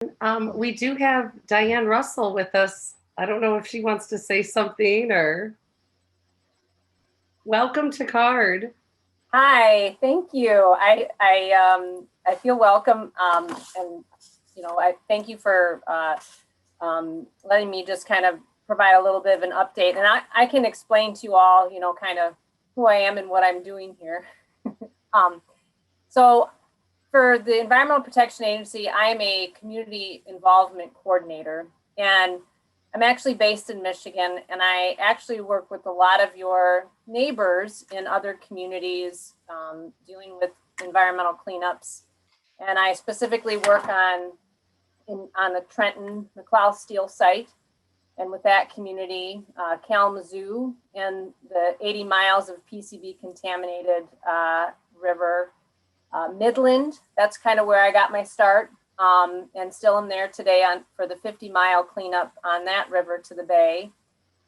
We do have Diane Russell with us. I don't know if she wants to say something or welcome to CARD. Hi, thank you. I feel welcome, and I thank you for letting me just kind of provide a little bit of an update, and I can explain to you all, kind of who I am and what I'm doing here. So for the Environmental Protection Agency, I am a community involvement coordinator, and I'm actually based in Michigan, and I actually work with a lot of your neighbors in other communities dealing with environmental cleanups. And I specifically work on the Trenton McLeod Steel site, and with that community, Kalamazoo, and the 80 miles of PCB contaminated river. Midland, that's kind of where I got my start, and still am there today for the 50-mile cleanup on that river to the bay.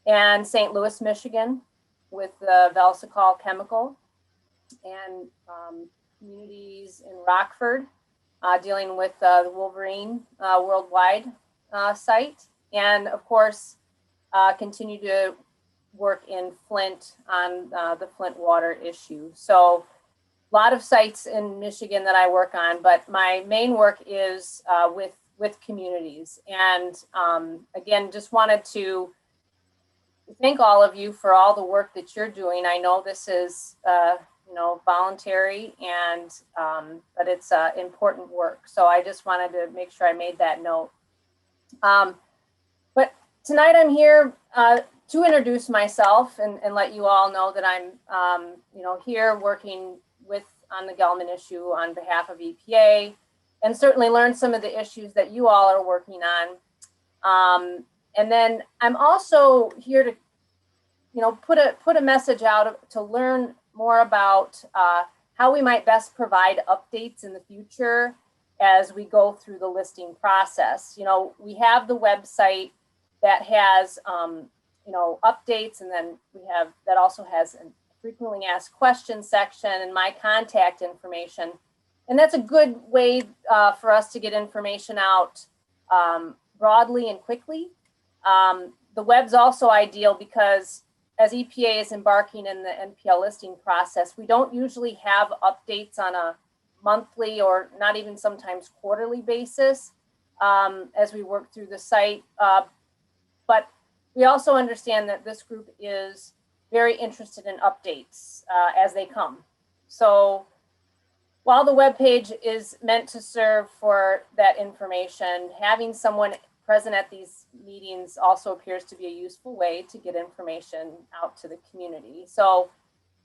And St. Louis, Michigan, with the Velsicol chemical, and communities in Rockford, dealing with the Wolverine Worldwide site, and of course, continue to work in Flint on the Flint water issue. So a lot of sites in Michigan that I work on, but my main work is with communities. And again, just wanted to thank all of you for all the work that you're doing. I know this is voluntary, and but it's important work. So I just wanted to make sure I made that note. But tonight I'm here to introduce myself and let you all know that I'm here working on the Gelman issue on behalf of EPA, and certainly learn some of the issues that you all are working on. And then I'm also here to, put a message out to learn more about how we might best provide updates in the future as we go through the listing process. We have the website that has, updates, and then that also has an frequently asked questions section and my contact information. And that's a good way for us to get information out broadly and quickly. The web's also ideal because as EPA is embarking in the NPL listing process, we don't usually have updates on a monthly or not even sometimes quarterly basis as we work through the site. But we also understand that this group is very interested in updates as they come. So while the webpage is meant to serve for that information, having someone present at these meetings also appears to be a useful way to get information out to the community. So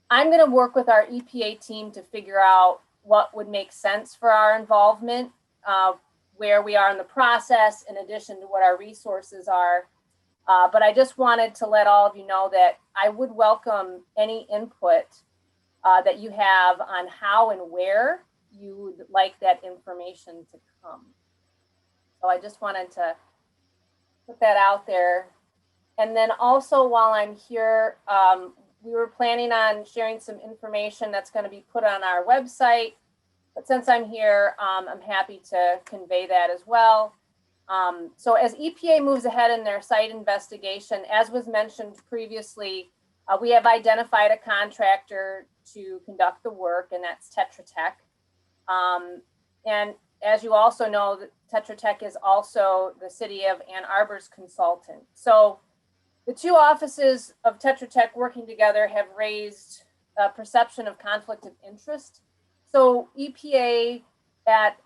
I'm going to work with our EPA team to figure out what would make sense for our involvement, where we are in the process, in addition to what our resources are. But I just wanted to let all of you know that I would welcome any input that you have on how and where you would like that information to come. So I just wanted to put that out there. And then also while I'm here, we were planning on sharing some information that's going to be put on our website. But since I'm here, I'm happy to convey that as well. So as EPA moves ahead in their site investigation, as was mentioned previously, we have identified a contractor to conduct the work, and that's Tetra Tech. And as you also know, Tetra Tech is also the city of Ann Arbor's consultant. So the two offices of Tetra Tech working together have raised a perception of conflict of interest. So EPA at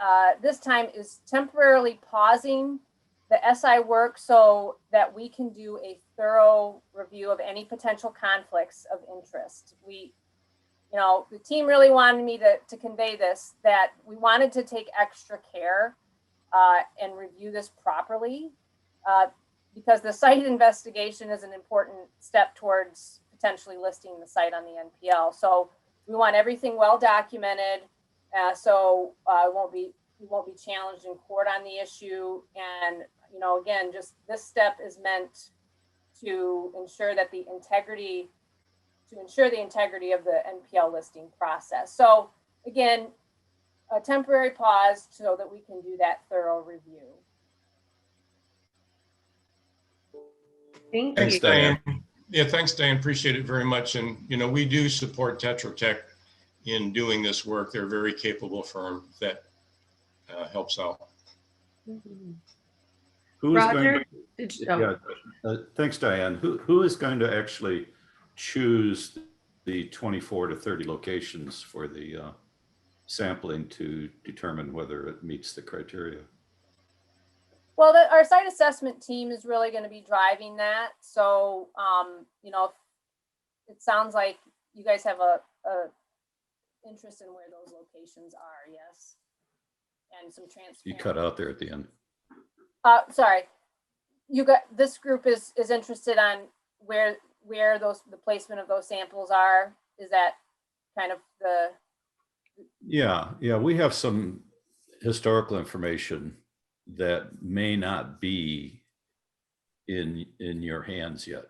this time is temporarily pausing the SI work so that we can do a thorough review of any potential conflicts of interest. The team really wanted me to convey this, that we wanted to take extra care and review this properly because the site investigation is an important step towards potentially listing the site on the NPL. So we want everything well documented, so we won't be challenged in court on the issue. And again, just this step is meant to ensure that the integrity of the NPL listing process. So again, a temporary pause so that we can do that thorough review. Thank Thanks, you. Diane. Yeah, thanks, Diane. Appreciate it very much. And, you know, we do support Tetra Tech in doing this work. They're a very capable firm that helps out. Who is going Roger, to, yeah, thanks, Diane. Who is going to actually choose the 24 to 30 locations for the sampling to determine whether it meets the criteria? Well, our site assessment team is really going to be driving that. So, you know, it sounds like you guys have a interest in where those locations are, yes, and some transparency. You cut out there at the end. Sorry, you got this group is interested on where the placement of those samples are. Is that kind of the? Yeah, we have some historical information that may not be in your hands yet.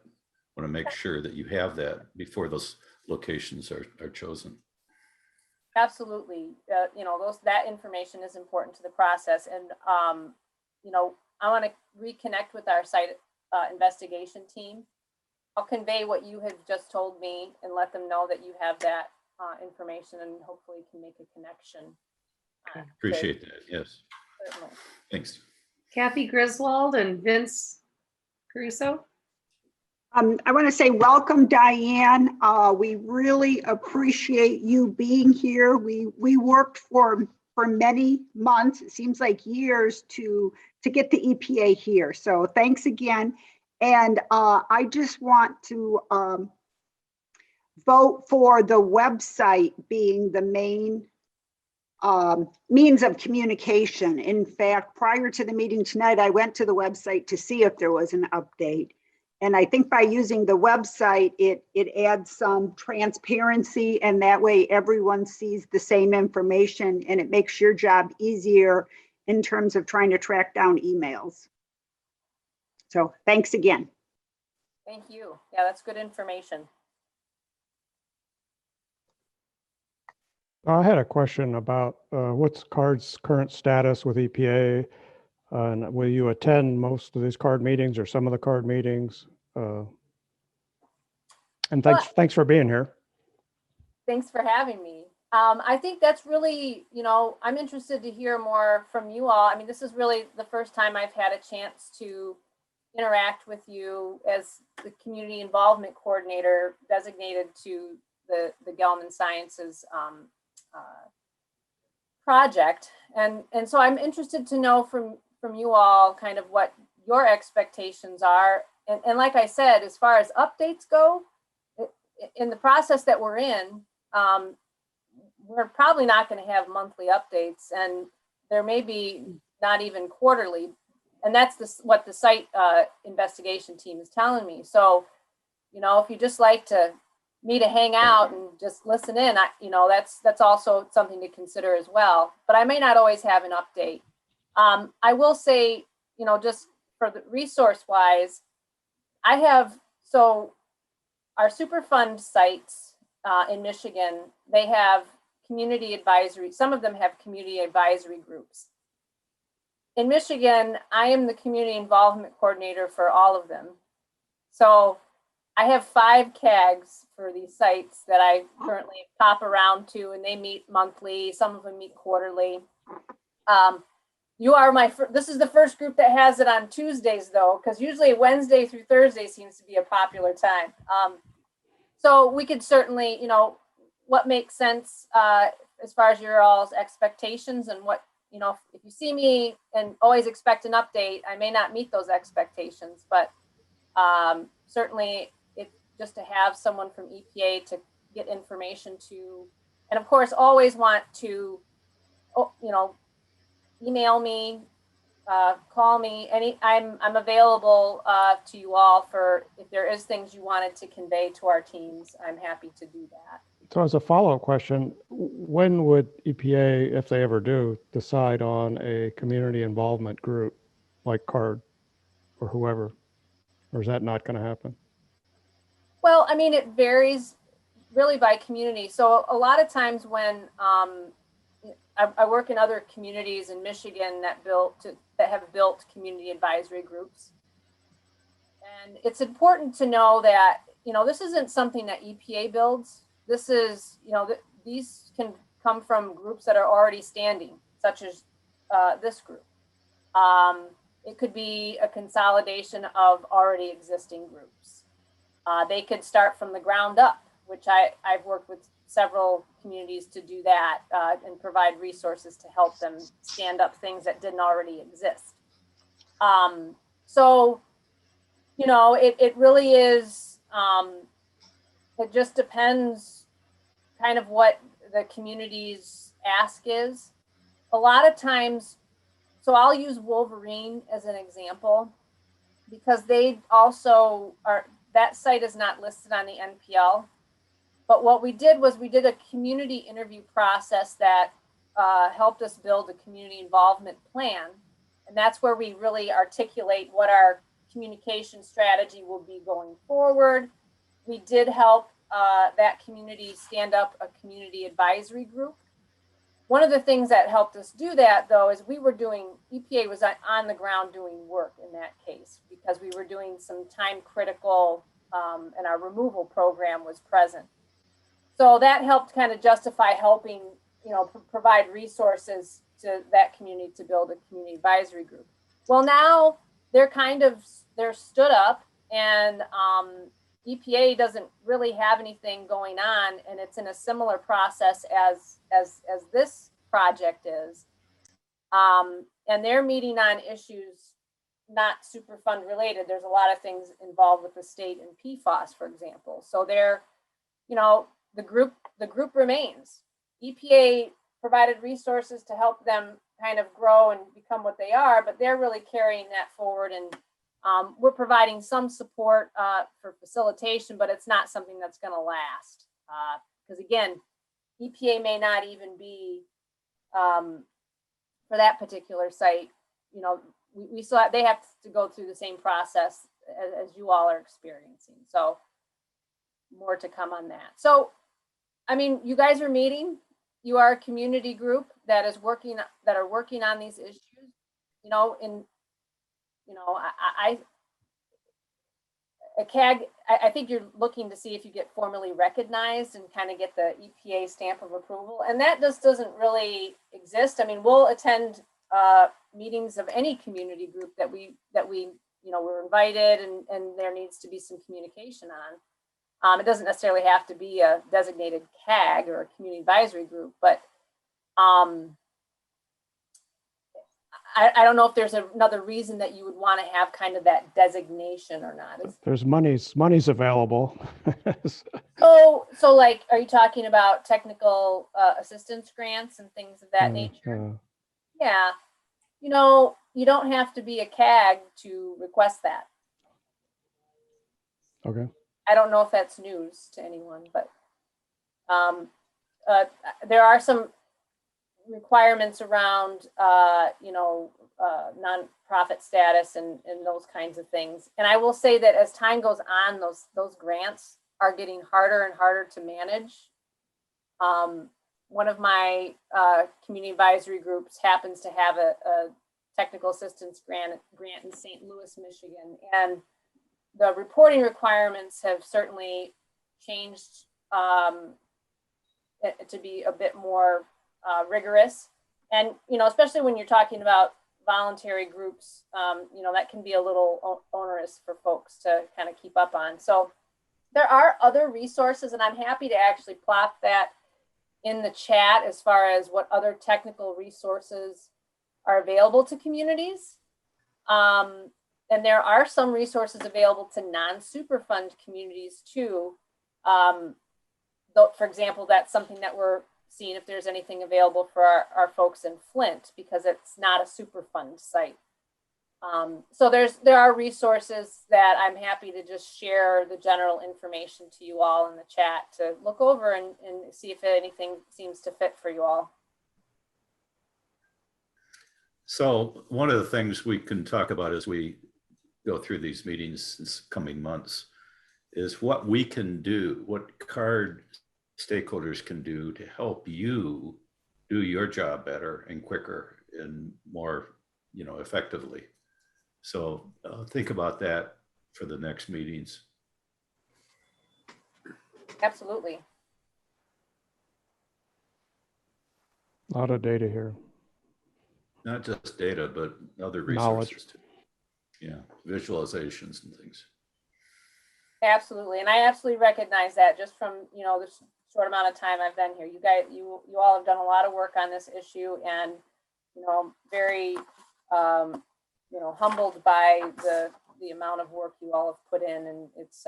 Want to make sure that you have that before those locations are chosen. Absolutely. You know, that information is important to the process. And, you know, I want to reconnect with our site investigation team. I'll convey what you have just told me and let them know that you have that information, and hopefully can make a connection. Appreciate that. Yes. Certainly. Thanks. Kathy Griswold and Vince Caruso. I want to say welcome, Diane. We really appreciate you being here. We worked for many months, it seems like years, to get the EPA here. So thanks again. And I just want to vote for the website being the main means of communication. In fact, prior to the meeting tonight, I went to the website to see if there was an update. And I think by using the website, it adds some transparency, and that way everyone sees the same information, and it makes your job easier in terms of trying to track down emails. So thanks again. Thank you. Yeah, that's good information. I had a question about what's CARD's current status with EPA, and will you attend most of these CARD meetings or some of the CARD meetings? And thanks for being here. Thanks for having me. I think that's really, you know, I'm interested to hear more from you all. I mean, this is really the first time I've had a chance to interact with you as the community involvement coordinator designated to the Gelman Sciences project. And so I'm interested to know from you all kind of what your expectations are. And like I said, as far as updates go, in the process that we're in, we're probably not going to have monthly updates, and there may be not even quarterly. And that's what the site investigation team is telling me. So, you know, if you just like me to hang out and just listen in, you know, that's also something to consider as well. But I may not always have an update. I will say, you know, just for the resource wise, so our Superfund sites in Michigan, they have community advisory. Some of them have community advisory groups. In Michigan, I am the community involvement coordinator for all of them. So I have 5 CAGs for these sites that I currently pop around to, and they meet monthly. Some of them meet quarterly. You are this is the first group that has it on Tuesdays though, because usually Wednesday through Thursday seems to be a popular time. So we could certainly, you know, what makes sense as far as your all's expectations, and what, you know, if you see me and always expect an update, I may not meet those expectations, but certainly just to have someone from EPA to get information to, and of course, always want to, you know, email me, call me. I'm available to you all for if there is things you wanted to convey to our teams. I'm happy to do that. So as a follow-up question, when would EPA, if they ever do, decide on a community involvement group like CARD or whoever, or is that not going to happen? Well, I mean, it varies really by community. So a lot of times when I work in other communities in Michigan that have built community advisory groups. And it's important to know that, you know, this isn't something that EPA builds. This is, you know, these can come from groups that are already standing, such as this group. It could be a consolidation of already existing groups. They could start from the ground up, which I've worked with several communities to do that and provide resources to help them stand up things that didn't already exist. So, you know, it really is, it just depends kind of what the community's ask is. A lot of times, so I'll use Wolverine as an example because they also are, that site is not listed on the NPL. But what we did was we did a community interview process that helped us build a community involvement plan. And that's where we really articulate what our communication strategy will be going forward. We did help that community stand up a community advisory group. One of the things that helped us do that, though, is we were doing, EPA was on the ground doing work in that case because we were doing some time critical and our removal program was present. So that helped kind of justify helping, you know, provide resources to that community to build a community advisory group. Well, now they're stood up and EPA doesn't really have anything going on, and it's in a similar process as this project is. And they're meeting on issues not Superfund related. There's a lot of things involved with the state and PFAS, for example. So they're, you know, the group remains. EPA provided resources to help them kind of grow and become what they are, but they're really carrying that forward. And we're providing some support for facilitation, but it's not something that's going to last. Because again, EPA may not even be for that particular site. You know, we still have, they have to go through the same process as you all are experiencing. So more to come on that. So, I mean, you guys are meeting. You are a community group that is working on these issues. You know, a CAG, I think you're looking to see if you get formally recognized and kind of get the EPA stamp of approval. And that just doesn't really exist. I mean, we'll attend meetings of any community group that we you know, we're invited and there needs to be some communication on. It doesn't necessarily have to be a designated CAG or a community advisory group, but I don't know if there's another reason that you would want to have kind of that designation or not. There's money's available. So like, are you talking about technical assistance grants and things of that nature? Yeah, you know, you don't have to be a CAG to request that. Okay. I don't know if that's news to anyone, but there are some requirements around, you know, nonprofit status and those kinds of things. And I will say that as time goes on, those grants are getting harder and harder to manage. One of my community advisory groups happens to have a technical assistance grant in St. Louis, Michigan, and the reporting requirements have certainly changed to be a bit more rigorous. And, you know, especially when you're talking about voluntary groups, you know, that can be a little onerous for folks to kind of keep up on. So there are other resources, and I'm happy to actually plot that in the chat as far as what other technical resources are available to communities. And there are some resources available to non-Superfund communities too. Though, for example, that's something that we're seeing if there's anything available for our folks in Flint, because it's not a Superfund site. So there are resources that I'm happy to just share the general information to you all in the chat to look over and see if anything seems to fit for you all. So one of the things we can talk about as we go through these meetings this coming months is what we can do, what CARD stakeholders can do to help you do your job better and quicker and more, you know, effectively. So think about that for the next meetings. Absolutely. A lot of data here. Not just data, but other Knowledge. resources too. Yeah, visualizations and things. Absolutely. And I absolutely recognize that just from, you know, the short amount of time I've been here. You guys, you all have done a lot of work on this issue, and, you know, very, you know, humbled by the amount of work you all have put in, and it's,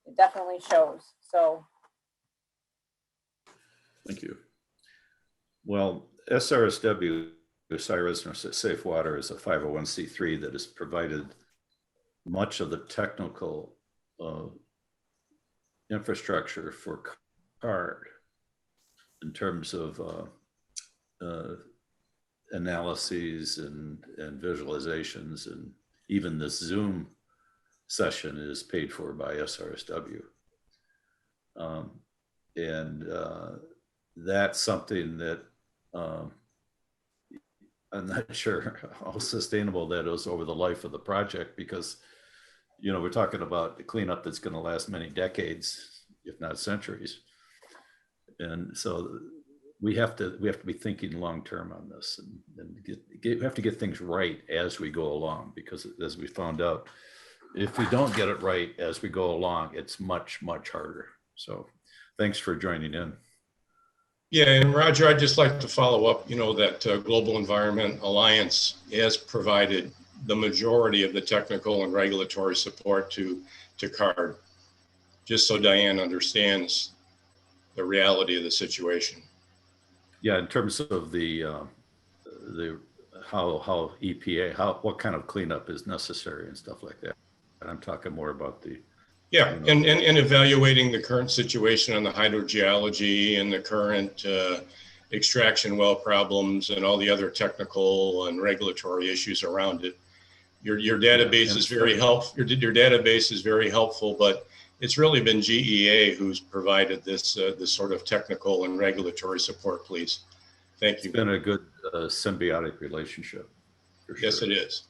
it definitely shows. So. Thank you. Well, SRSW, Osiris Safe Water, is a 501c3 that has provided much of the technical infrastructure for CARD in terms of analyses and visualizations, and even this Zoom session is paid for by SRSW. That's something that I'm not sure how sustainable that is over the life of the project, because, you know, we're talking about the cleanup that's going to last many decades, if not centuries. And so we have to be thinking long-term on this, and we have to get things right as we go along, because as we found out, if we don't get it right as we go along, it's much, much harder. So thanks for joining in. Yeah, and Roger, I'd just like to follow up, you know, that Global Environment Alliance has provided the majority of the technical and regulatory support to CARD, just so Diane understands the reality of the situation. Yeah, in terms of the how EPA, what kind of cleanup is necessary and stuff like that. And I'm talking more about the, yeah, you know, and evaluating the current situation on the hydrogeology and the current extraction well problems and all the other technical and regulatory issues around it. Your database is very helpful. Your database is very helpful, but it's really been GEA who's provided this this sort of technical and regulatory support. Please, thank you. It's been a good symbiotic relationship. For sure. Yes, it is.